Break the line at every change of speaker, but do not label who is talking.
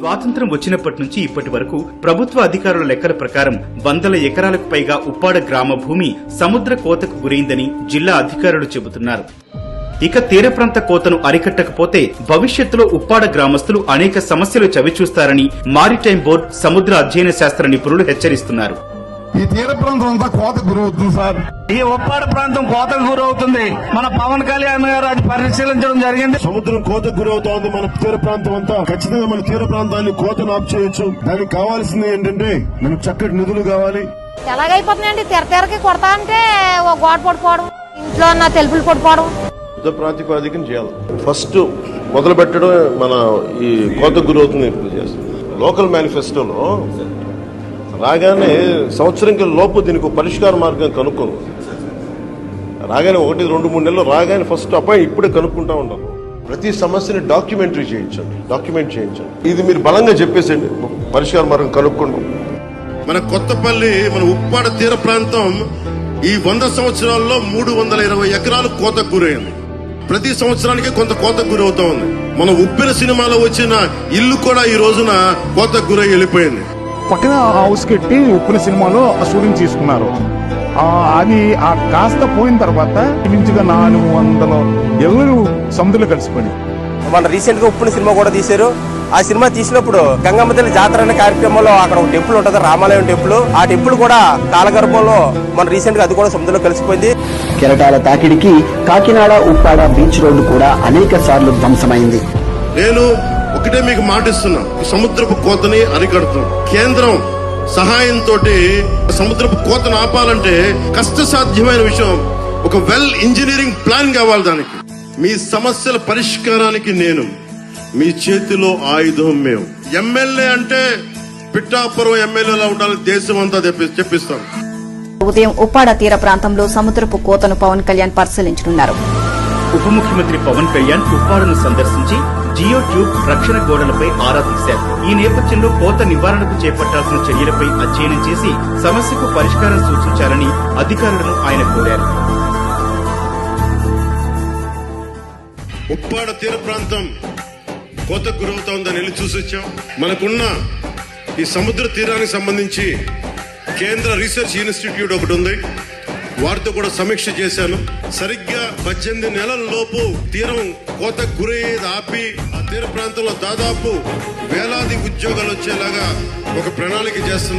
స్వాతంత్ర్యం వచ్చినప్పటి నుంచి ఇప్పటి వరకు ప్రభుత్వ అధికారుల లెక్కల ప్రకారం 100 ఎకరాలకు పైగా ఉప్పాడ గ్రామ భూమి సముద్ర కోతకు గురైందని జిల్లా అధికారులు చెబుతున్నారు. ఇక తీర ప్రాంత కోతను అరికట్టకపోతే భవిష్యత్తులో ఉప్పాడ గ్రామస్తులు అనేక సమస్యలు చవిచూస్తారని మారిటైమ్ బోర్డు సముద్ర అధ్యయన శాస్త్ర నిపుణులు హెచ్చరిస్తున్నారు.
ఈ తీర ప్రాంతం అంతా కోతకు గురవుతుంది సార్.
ఈ ఉప్పాడ ప్రాంతం కోతకు గురవుతుంది. మన పవన్ కళ్యాణ్ గారు అది పరిశీలించడం జరిగింది.
సముద్రం కోతకు గురవుతోంది. మన తీర ప్రాంతం అంతా ఖచ్చితంగా మన తీర ప్రాంతాన్ని కోతను ఆపు చేయొచ్చు. దానికి కావాల్సింది ఏంటంటే మనకు చక్కటి నిధులు కావాలి.
ఎలాగైపోతున్నాయండి, తెరకి కొడతా అంటే గోడ పడిపోవడం, ఇంట్లో ఉన్న తెలుపులు పడిపోవడం.
యుద్ధ ప్రాతిపదికన చేయాలి. ఫస్ట్ మొదలు పెట్టడం మన ఈ కోతకు గురవుతుంది చేస్తాం. లోకల్ మేనిఫెస్టోలో రాగానే సంవత్సరం లోపు దీనికి పరిష్కార మార్గం కనుక్కోను. రాగానే 1-2-3 నెలలు రాగానే ఫస్ట్ అపాయింట్ ఇప్పుడే కనుక్కుంటా ఉంటాం. ప్రతి సమస్యని డాక్యుమెంట్ చేయించండి. ఇది మీరు బలంగా చెప్పేసండి, పరిష్కార మార్గం కనుక్కోండి. మన కొత్తపల్లి, మన ఉప్పాడ తీర ప్రాంతం ఈ 100 సంవత్సరాల్లో 320 ఎకరాలు కోతకు గురైంది. ప్రతి సంవత్సరానికి కొంత కోతకు గురవుతా ఉంది. మన ఉప్పెన సినిమాలో వచ్చిన ఇల్లు కూడా ఈ రోజున కోతకు గురై వెళ్ళిపోయింది.
పక్కన హౌస్ కట్టి ఉప్పిన సినిమాలో ఆ షూటింగ్ తీసుకున్నారు. అది ఆ కాస్త పోయిన తర్వాత మించుగా 400 ఇళ్ళు సముద్రంలో కలిసిపోయి.
మన రీసెంట్ గా ఉప్పుని సినిమా కూడా తీశారు. ఆ సినిమా తీసినప్పుడు గంగమ్మ తల్లి జాతర అనే కార్యక్రమంలో అక్కడ ఒక టెంపుల్ ఉంటుంది, రామాలయం టెంపుల్. ఆ టెంపుల్ కూడా కాలగర్భంలో మన రీసెంట్ గా అది కూడా సముద్రంలో కలిసిపోయింది.
కెరటాల తాకిడికి కాకినాడ ఉప్పాడ బీచ్ రోడ్డు కూడా అనేక సార్లు ధ్వంసమైంది.
నేను ఒకటే మీకు మాటిస్తున్నా, సముద్రపు కోతని అరికడుతున్నాం. కేంద్రం సహాయంతో సముద్రపు కోతను ఆపాలంటే కష్టసాధ్యమైన విషయం. ఒక వెల్ ఇంజనీరింగ్ ప్లాన్ కావాలి. దానికి మీ సమస్యల పరిష్కారానికి నేను మీ చేతిలో ఆయుధం. మేము ఎమ్మెల్యే అంటే పిఠాపురం ఎమ్మెల్యేలా ఉండాలని దేశం అంతా చెప్పిస్తాం.
ఉదయం ఉప్పాడ తీర ప్రాంతంలో సముద్రపు కోతను పవన్ కళ్యాణ్ పరిశీలించనున్నారు.
ఉప ముఖ్యమంత్రి పవన్ కళ్యాణ్ ఉప్పాడను సందర్శించి జియో ట్యూబ్ రక్షణ గోడలపై ఆరా తీశారు. ఈ నేపథ్యంలో కోత నివారణకు చేపట్టాల్సిన చర్యలపై అధ్యయనం చేసి సమస్యకు పరిష్కారం సూచించాలని అధికారులను ఆయన కోరారు.
ఉప్పాడ తీర ప్రాంతం కోతకు గురవుతోందని వెళ్ళి చూసి వచ్చాం. మనకున్న ఈ సముద్ర తీరానికి సంబంధించి కేంద్ర రీసెర్చ్ ఇన్స్టిట్యూట్ ఒకటి ఉంది, వారితో కూడా సమీక్ష చేశాను. సరిగ్గా 18 నెలల లోపు తీరం కోతకు గురయ్యేది ఆపి ఆ తీర ప్రాంతంలో దాదాపు వేలాది ఉద్యోగాలు వచ్చేలాగా ఒక ప్రణాళిక చేస్తున్నారు.